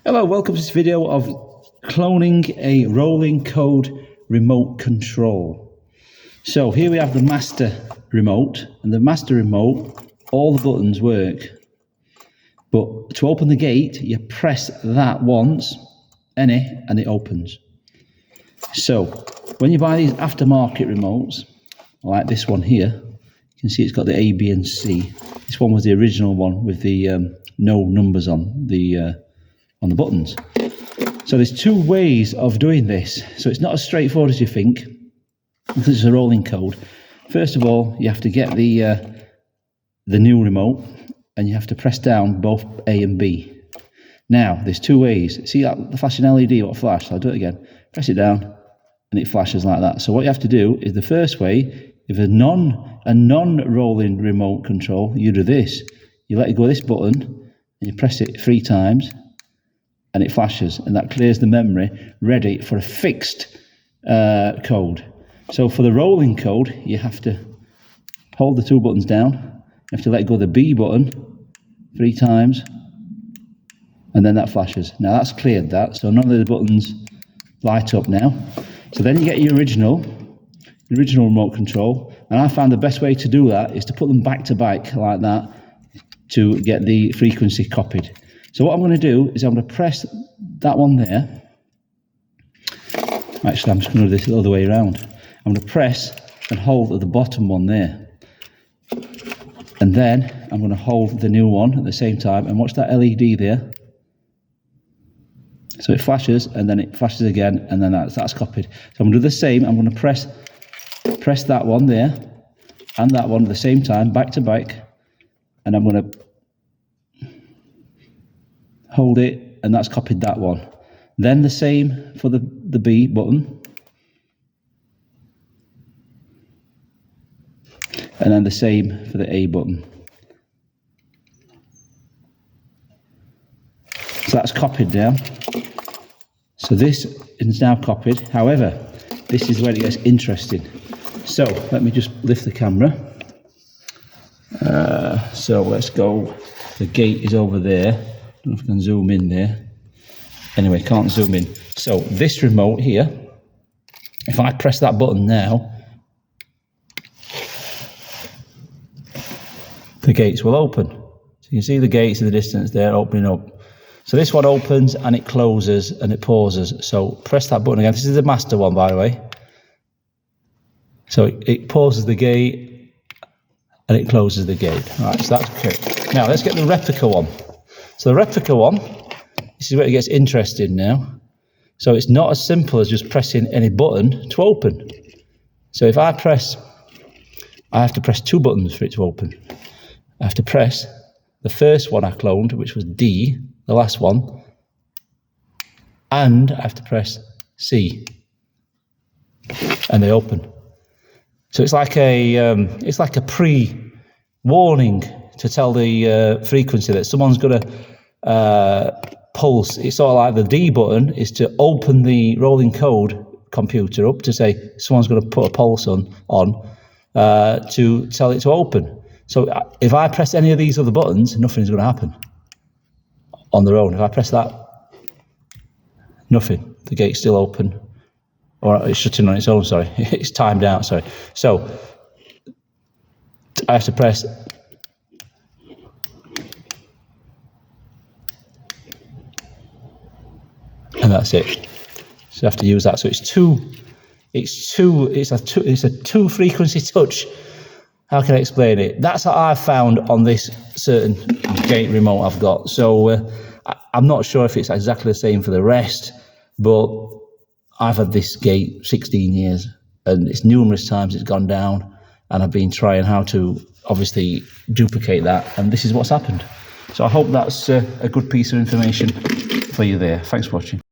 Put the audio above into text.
Hello, welcome to this video of cloning a rolling code remote control. So here we have the master remote, and the master remote, all the buttons work. But to open the gate, you press that once, and it opens. So when you buy these aftermarket remotes, like this one here, you can see it's got the A, B and C. This one was the original one with the no numbers on the buttons. So there's two ways of doing this. So it's not as straightforward as you think. This is a rolling code. First of all, you have to get the new remote, and you have to press down both A and B. Now, there's two ways. See that the flashing LED, what flash? I'll do it again. Press it down, and it flashes like that. So what you have to do is the first way, if a non-rolling remote control, you do this. You let go of this button, and you press it 3 times, and it flashes, and that clears the memory, ready for a fixed code. So for the rolling code, you have to hold the 2 buttons down. You have to let go of the B button 3 times, and then that flashes. Now that's cleared that, so none of the buttons light up now. So then you get your original remote control, and I found the best way to do that is to put them back to back like that to get the frequency copied. So what I'm going to do is I'm going to press that one there. Actually, I'm just going to do this the other way around. I'm going to press and hold at the bottom one there. And then I'm going to hold the new one at the same time, and watch that LED there. So it flashes, and then it flashes again, and then that's copied. So I'm going to do the same. I'm going to press that one there and that one at the same time, back to back, and I'm going to hold it, and that's copied that one. Then the same for the B button, and then the same for the A button. So that's copied now. So this is now copied. However, this is where it gets interesting. So let me just lift the camera. So let's go. The gate is over there. I don't know if I can zoom in there. Anyway, can't zoom in. So this remote here, if I press that button now, the gates will open. So you can see the gates in the distance there opening up. So this one opens and it closes and it pauses. So press that button again. This is the master one, by the way. So it pauses the gate and it closes the gate. All right, so that's okay. Now let's get the replica one. So the replica one, this is where it gets interesting now. So it's not as simple as just pressing any button to open. So if I have to press 2 buttons for it to open. I have to press the first one I cloned, which was D, the last one, and I have to press C, and they open. So it's like a pre-warning to tell the frequency that someone's going to pulse. It's sort of like the D button is to open the rolling code computer up to say someone's going to put a pulse on to tell it to open. So if I press any of these other buttons, nothing's going to happen on their own. If I press that, nothing. The gate's still open. Or it's shutting on its own, sorry. It's timed out, sorry. So I have to press. And that's it. So you have to use that. So it's a 2 frequency touch. How can I explain it? That's what I've found on this certain gate remote I've got. So I'm not sure if it's exactly the same for the rest, but I've had this gate 16 years, and it's numerous times it's gone down, and I've been trying how to obviously duplicate that, and this is what's happened. So I hope that's a good piece of information for you there. Thanks for watching.